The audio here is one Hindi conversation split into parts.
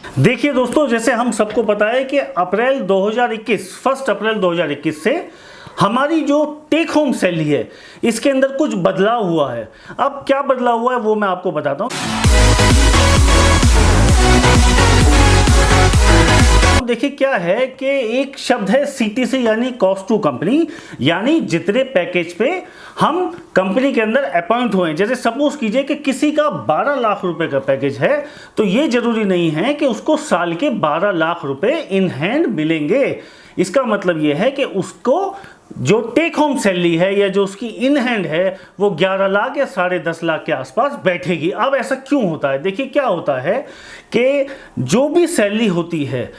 देखिए दोस्तों, जैसे हम सबको पता है कि अप्रैल 2021 1 अप्रैल 2021 से हमारी जो टेक होम सैलरी है इसके अंदर कुछ बदलाव हुआ है। अब क्या बदलाव हुआ है वो मैं आपको बताता हूँ। देखिए क्या है कि एक शब्द है CTC यानी कॉस्ट टू कंपनी, यानी जितने पैकेज पे हम कंपनी के अंदर अपॉइंट हुए। जैसे सपोज कीजिए कि किसी का 12 लाख रुपए का पैकेज है, तो ये जरूरी नहीं है कि उसको साल के 12 लाख रुपए इन हैंड मिलेंगे। इसका मतलब ये है कि उसको जो टेक होम सैलरी है या जो उसकी इन हैंड है वो 11 लाख या 10.5 लाख के आसपास बैठेगी। अब ऐसा क्यों होता है? देखिए क्या होता है कि जो भी सैलरी होती है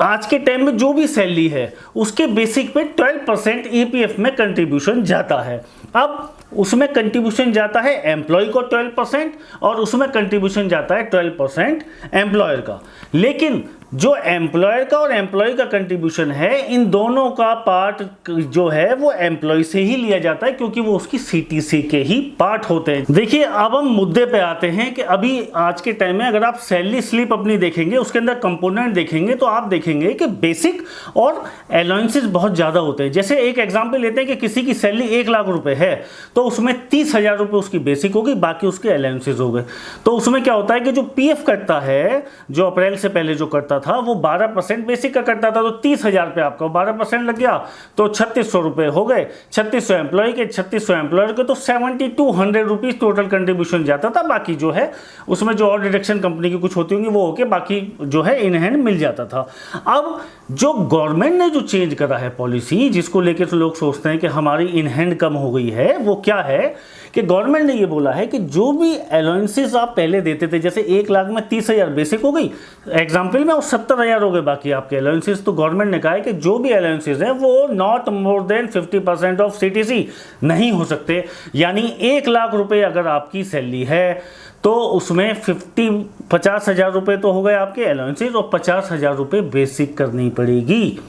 आज के टाइम में, जो भी सैलरी है उसके बेसिक पे 12% EPF में कंट्रीब्यूशन जाता है। अब उसमें कंट्रीब्यूशन जाता है एम्प्लॉय को 12% और उसमें कंट्रीब्यूशन जाता है 12% एम्प्लॉयर का। लेकिन जो एम्प्लॉयर का और एम्प्लॉय का कंट्रीब्यूशन है, इन दोनों का पार्ट जो है वो एम्प्लॉय से ही लिया जाता है, क्योंकि वो उसकी CTC के ही पार्ट होते हैं। देखिए अब हम मुद्दे पे आते हैं कि अभी आज के टाइम में अगर आप सैलरी स्लिप अपनी देखेंगे, उसके अंदर कंपोनेंट देखेंगे, तो आप देखेंगे कि बेसिक और अलाउंसेस बहुत ज़्यादा होते हैं। जैसे एक एग्जाम्पल लेते हैं कि किसी की सैलरी 1 लाख रुपए है, तो उसमें 30,000 रुपये उसकी बेसिक होगी, बाकी उसके अलाउंसेस हो गए। तो उसमें क्या होता है कि जो PF कटता है, जो अप्रैल से पहले जो करता था वो 12% बेसिक का करता था, तो 30,000 पे आपका 12% लग गया, तो 3600 रुपए हो गए। 3600 एम्प्लॉय के, 3600 एम्प्लॉयर के, तो 7200 रुपीज टोटल कंट्रीब्यूशन जाता था। बाकी जो है उसमें जो और डिडक्शन कंपनी की कुछ होती होंगी वो होके बाकी जो है इन हैंड मिल जाता था। अब जो गवर्नमेंट ने जो चेंज करा है पॉलिसी, जिसको लेकर तो लोग सोचते हैं कि हमारी इन हैंड कम हो गई है, वो क्या है कि गवर्नमेंट ने ये बोला है कि जो भी अलाउंसेस आप पहले देते थे, जैसे 1 लाख में 30,000 बेसिक हो गई एग्जाम्पल में, और 70,000 हो गए बाकी आपके अलाउंसेस, तो गवर्नमेंट ने कहा है कि जो भी अलाउंसेस हैं वो not more than 50% of CTC नहीं हो सकते। यानी 1 लाख रुपए अगर आपकी सैलरी है तो उसमें 50,000 रुपये तो हो गए आपके अलाउंसेस, और 50,000 रुपये बेसिक करनी पड़ेगी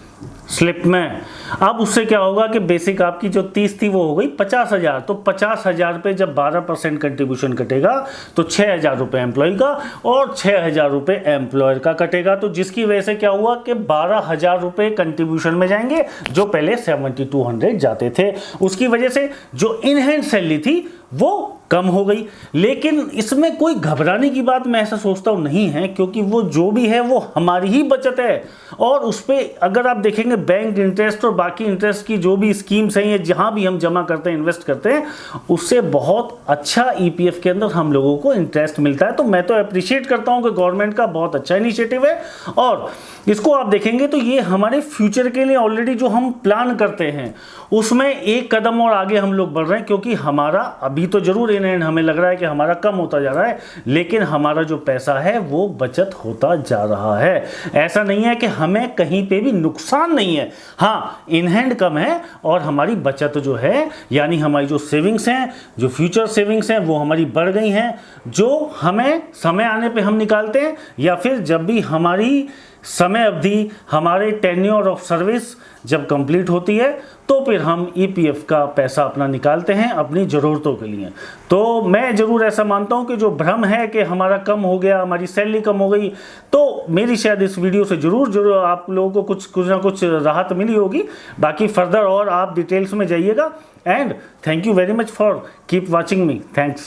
स्लिप में। अब उससे क्या होगा कि बेसिक आपकी जो 30 थी वो हो गई 50,000, तो 50,000 पे जब 12% कंट्रीब्यूशन कटेगा तो 6,000 रुपये एम्प्लॉय का और 6,000 रुपये एम्प्लॉयर का कटेगा। तो जिसकी वजह से क्या हुआ कि 12,000 रुपये कंट्रीब्यूशन में जाएंगे, जो पहले 7200 जाते थे। उसकी वजह से जो इन हैंड सैलरी थी वो कम हो गई। लेकिन इसमें कोई घबराने की बात मैं ऐसा सोचता हूँ नहीं है, क्योंकि वो जो भी है वो हमारी ही बचत है, और उस पर अगर आप देखेंगे बैंक इंटरेस्ट और बाकी इंटरेस्ट की जो भी स्कीम्स हैं, या जहाँ भी हम जमा करते हैं, इन्वेस्ट करते हैं, उससे बहुत अच्छा EPF के अंदर हम लोगों को इंटरेस्ट मिलता है। तो मैं तो अप्रिशिएट करता हूँ कि गवर्नमेंट का बहुत अच्छा इनिशिएटिव है, और इसको आप देखेंगे तो ये हमारे फ्यूचर के लिए ऑलरेडी जो हम प्लान करते हैं उसमें एक कदम और आगे हम लोग बढ़ रहे हैं। क्योंकि हमारा अभी तो जरूर इन हमें लग रहा है कि हमारा कम होता जा रहा है, लेकिन हमारा जो पैसा है वो बचत होता जा रहा है। ऐसा नहीं है कि हमें कहीं पे भी नुकसान नहीं है। हाँ, इन हैंड कम है और हमारी बचत जो है, यानी हमारी जो सेविंग्स हैं, जो फ्यूचर सेविंग्स हैं, वो हमारी बढ़ गई हैं, जो हमें समय आने पे हम निकालते हैं, या फिर जब भी हमारी समय अवधि, हमारे टेन्योर ऑफ सर्विस जब कंप्लीट होती है, तो फिर हम EPF का पैसा अपना निकालते हैं अपनी ज़रूरतों के लिए। तो मैं ज़रूर ऐसा मानता हूं कि जो भ्रम है कि हमारा कम हो गया, हमारी सैलरी कम हो गई, तो मेरी शायद इस वीडियो से ज़रूर आप लोगों को कुछ ना कुछ राहत मिली होगी। बाकी फर्दर और आप डिटेल्स में जाइएगा। And thank you very much for keep watching me. Thanks.